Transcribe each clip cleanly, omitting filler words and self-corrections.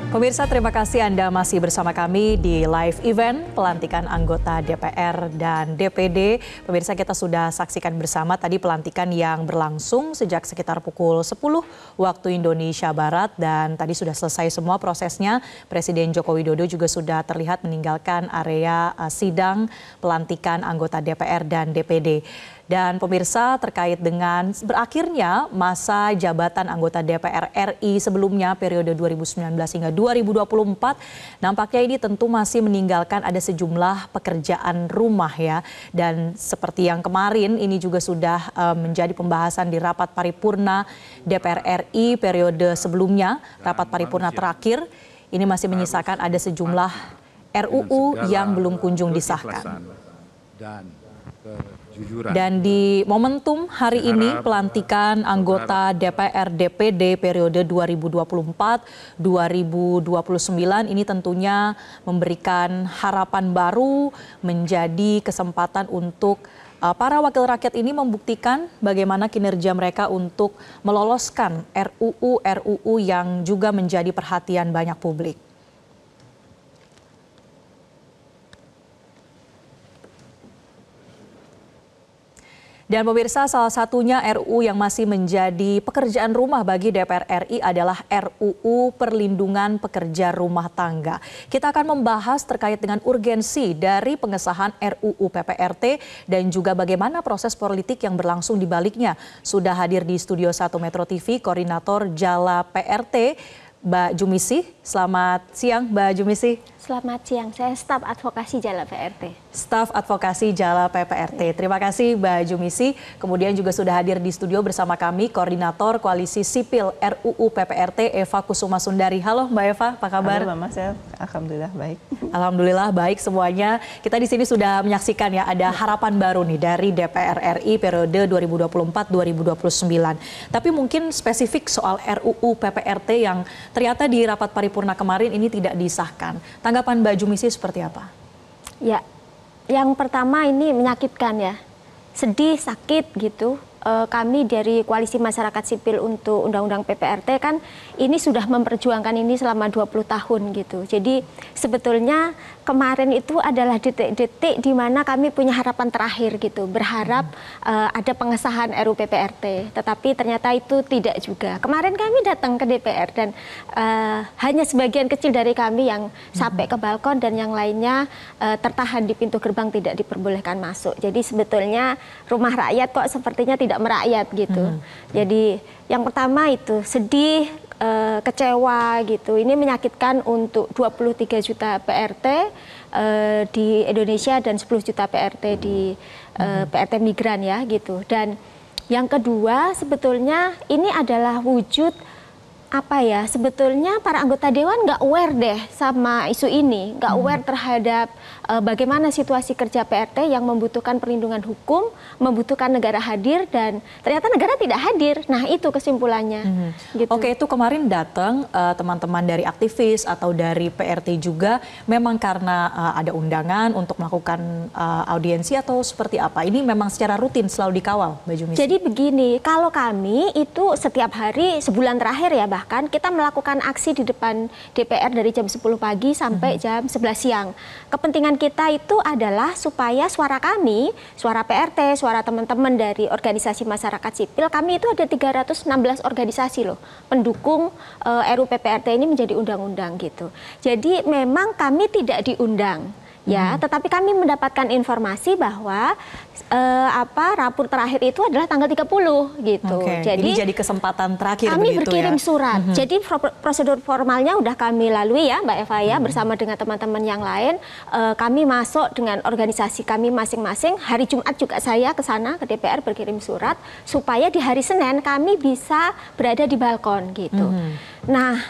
Pemirsa, terima kasih Anda masih bersama kami di live event pelantikan anggota DPR dan DPD. Pemirsa, kita sudah saksikan bersama tadi pelantikan yang berlangsung sejak sekitar pukul 10 waktu Indonesia Barat dan tadi sudah selesai semua prosesnya. Presiden Joko Widodo juga sudah terlihat meninggalkan area sidang pelantikan anggota DPR dan DPD. Dan pemirsa, terkait dengan berakhirnya masa jabatan anggota DPR RI sebelumnya periode 2019 hingga 2024, nampaknya ini tentu masih meninggalkan ada sejumlah pekerjaan rumah ya. Dan seperti yang kemarin ini juga sudah menjadi pembahasan di rapat paripurna DPR RI periode sebelumnya, rapat paripurna terakhir, ini masih menyisakan ada sejumlah RUU yang belum kunjung disahkan. Dan di momentum hari ini pelantikan anggota DPR DPD periode 2024-2029 ini tentunya memberikan harapan baru, menjadi kesempatan untuk para wakil rakyat ini membuktikan bagaimana kinerja mereka untuk meloloskan RUU yang juga menjadi perhatian banyak publik. Dan pemirsa, salah satunya RUU yang masih menjadi pekerjaan rumah bagi DPR RI adalah RUU Perlindungan Pekerja Rumah Tangga. Kita akan membahas terkait dengan urgensi dari pengesahan RUU PPRT dan juga bagaimana proses politik yang berlangsung di baliknya. Sudah hadir di Studio 1 Metro TV, Koordinator Jala PRT, Mbak Jumisi. Selamat siang, Mbak Jumisi. Selamat siang, saya staf advokasi Jala PRT. Staf advokasi Jala PPRT. Terima kasih Mbak Jumisi. Kemudian juga sudah hadir di studio bersama kami Koordinator Koalisi Sipil RUU PPRT Eva Kusuma Sundari. Halo Mbak Eva, apa kabar? Halo Mama, saya alhamdulillah baik. Alhamdulillah baik semuanya. Kita di sini sudah menyaksikan ya ada harapan baru nih dari DPR RI periode 2024-2029. Tapi mungkin spesifik soal RUU PPRT yang ternyata di rapat paripurna kemarin ini tidak disahkan. Tanggapan Mbak Jumisi seperti apa? Ya, yang pertama ini menyakitkan ya, sedih, sakit gitu. Kami dari Koalisi Masyarakat Sipil untuk Undang-Undang PPRT kan ini sudah memperjuangkan ini selama 20 tahun gitu. Jadi sebetulnya kemarin itu adalah detik-detik di mana kami punya harapan terakhir gitu. Berharap ada pengesahan RUU PPRT, tetapi ternyata itu tidak juga. Kemarin kami datang ke DPR dan hanya sebagian kecil dari kami yang sampai ke balkon dan yang lainnya tertahan di pintu gerbang, tidak diperbolehkan masuk. Jadi sebetulnya rumah rakyat kok sepertinya tidak merakyat gitu. Jadi yang pertama itu sedih, kecewa gitu. Ini menyakitkan untuk 23 juta PRT di Indonesia dan 10 juta PRT di PRT migran ya gitu. Dan yang kedua sebetulnya ini adalah wujud apa ya, sebetulnya para anggota dewan nggak aware deh sama isu ini, nggak aware terhadap bagaimana situasi kerja PRT yang membutuhkan perlindungan hukum, membutuhkan negara hadir dan ternyata negara tidak hadir. Nah itu kesimpulannya. Gitu. Oke, itu kemarin datang teman-teman dari aktivis atau dari PRT juga memang karena ada undangan untuk melakukan audiensi atau seperti apa? Ini memang secara rutin selalu dikawal, Mbak Jumisi? Jadi begini, kalau kami itu setiap hari sebulan terakhir ya bahkan kita melakukan aksi di depan DPR dari jam 10 pagi sampai jam 11 siang. Kepentingan kita itu adalah supaya suara kami, suara PRT, suara teman-teman dari organisasi masyarakat sipil, kami itu ada 316 organisasi loh, pendukung RUU PPRT ini menjadi undang-undang gitu. Jadi memang kami tidak diundang. Ya, tetapi kami mendapatkan informasi bahwa rapor terakhir itu adalah tanggal 30 gitu. Jadi ini jadi kesempatan terakhir kami begitu berkirim ya? surat. Jadi prosedur formalnya udah kami lalui ya Mbak Eva ya, bersama dengan teman-teman yang lain. Kami masuk dengan organisasi kami masing-masing. Hari Jumat juga saya ke sana ke DPR berkirim surat supaya di hari Senin kami bisa berada di balkon gitu. Nah,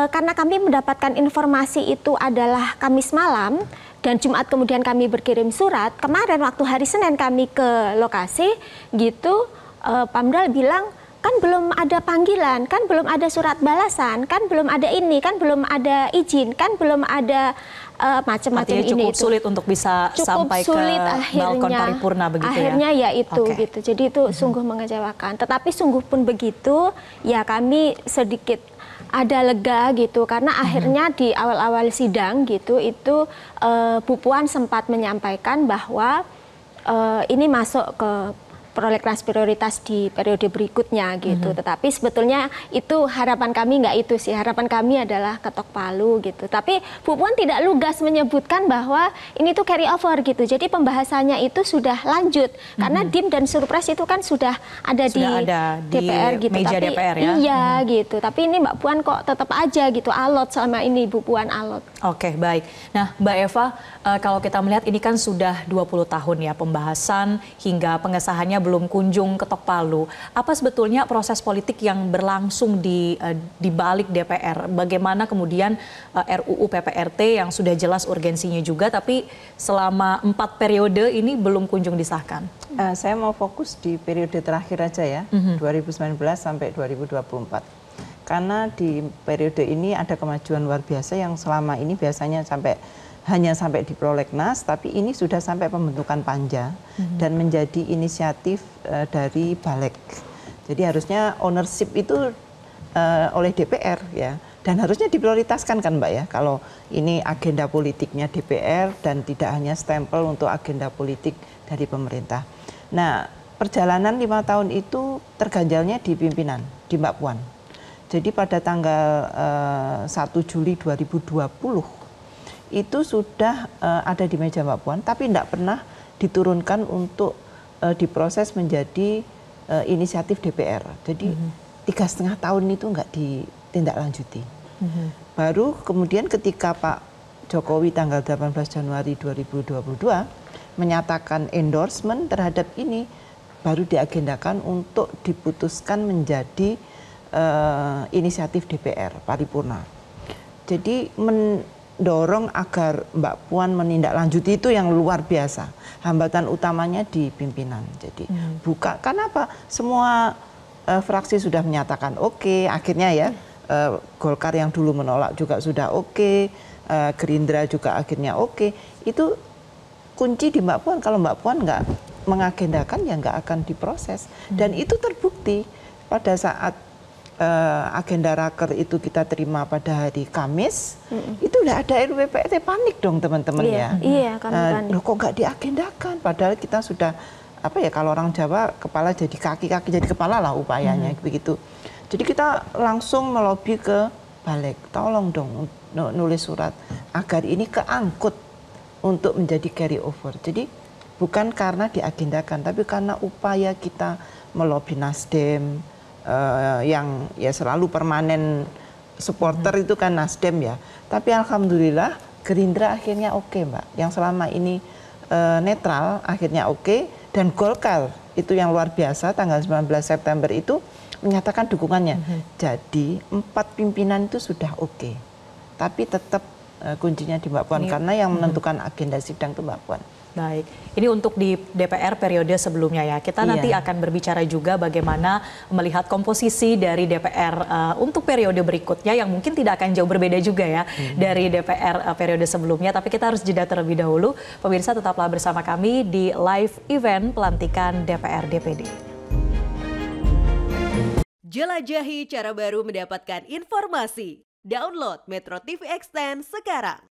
karena kami mendapatkan informasi itu adalah Kamis malam dan Jumat kemudian kami berkirim surat, kemarin waktu hari Senin kami ke lokasi gitu, Pamdal bilang kan belum ada panggilan, kan belum ada surat balasan, kan belum ada ini, kan belum ada izin, kan belum ada macam-macam ini. Cukup sulit untuk bisa sampai ke balkon paripurna begitu akhirnya ya itu gitu. Jadi itu sungguh mengecewakan. Tetapi sungguh pun begitu, ya kami sedikit ada lega gitu karena akhirnya di awal-awal sidang gitu itu Bu Puan sempat menyampaikan bahwa ini masuk ke prolegnas prioritas di periode berikutnya gitu. Tetapi sebetulnya itu harapan kami nggak itu sih. Harapan kami adalah ketok palu gitu. Tapi Bu Puan tidak lugas menyebutkan bahwa ini tuh carry over gitu. Jadi pembahasannya itu sudah lanjut karena DIM dan Surpres itu kan sudah ada di DPR gitu. Meja tapi DPR ya. Iya gitu. Tapi ini Mbak Puan kok tetap aja gitu alot selama ini Bu Puan alot. Oke, baik. Nah, Mbak Eva, kalau kita melihat ini kan sudah 20 tahun ya pembahasan hingga pengesahannya belum kunjung ketok palu. Apa sebetulnya proses politik yang berlangsung di balik DPR? Bagaimana kemudian RUU PPRT yang sudah jelas urgensinya juga, tapi selama 4 periode ini belum kunjung disahkan? Saya mau fokus di periode terakhir aja ya, 2019 sampai 2024. Karena di periode ini ada kemajuan luar biasa yang selama ini biasanya hanya sampai di prolegnas, tapi ini sudah sampai pembentukan panja dan menjadi inisiatif dari Balik. Jadi harusnya ownership itu oleh DPR ya, dan harusnya diprioritaskan kan Mbak ya, kalau ini agenda politiknya DPR dan tidak hanya stempel untuk agenda politik dari pemerintah. Nah, perjalanan 5 tahun itu terganjalnya di pimpinan, di Mbak Puan. Jadi pada tanggal 1 Juli 2020 itu sudah ada di meja Mbak Puan, tapi tidak pernah diturunkan untuk diproses menjadi inisiatif DPR. Jadi 3,5 tahun itu nggak ditindaklanjuti. Baru kemudian ketika Pak Jokowi tanggal 18 Januari 2022 menyatakan endorsement terhadap ini, baru diagendakan untuk diputuskan menjadi inisiatif DPR paripurna. Jadi mendorong agar Mbak Puan menindaklanjuti itu yang luar biasa. Hambatan utamanya di pimpinan. Jadi karena apa? Semua fraksi sudah menyatakan oke, akhirnya ya Golkar yang dulu menolak juga sudah oke, Gerindra juga akhirnya oke. Itu kunci di Mbak Puan. Kalau Mbak Puan nggak mengagendakan ya nggak akan diproses. Dan itu terbukti pada saat agenda raker itu kita terima pada hari Kamis, itu udah ada RUU PPRT, panik dong teman-teman ya. Iya, kami panik. Loh, kok nggak diagendakan? Padahal kita sudah apa ya, kalau orang Jawa kepala jadi kaki, kaki jadi kepala lah upayanya begitu. Jadi kita langsung melobi ke Balik, tolong dong nulis surat agar ini keangkut untuk menjadi carry over. Jadi bukan karena diagendakan, tapi karena upaya kita melobi Nasdem. Yang ya selalu permanen supporter itu kan Nasdem ya. Tapi alhamdulillah Gerindra akhirnya oke Mbak. Yang selama ini netral akhirnya oke. Dan Golkar itu yang luar biasa tanggal 19 September itu menyatakan dukungannya. Jadi 4 pimpinan itu sudah oke. Tapi tetap kuncinya di Mbak Puan karena yang menentukan agenda sidang itu Mbak Puan. Baik, ini untuk di DPR periode sebelumnya ya. Kita nanti akan berbicara juga bagaimana melihat komposisi dari DPR untuk periode berikutnya yang mungkin tidak akan jauh berbeda juga ya dari DPR periode sebelumnya. Tapi kita harus jeda terlebih dahulu. Pemirsa tetaplah bersama kami di live event pelantikan DPR DPD. Jelajahi cara baru mendapatkan informasi. Download Metro TV Extend sekarang.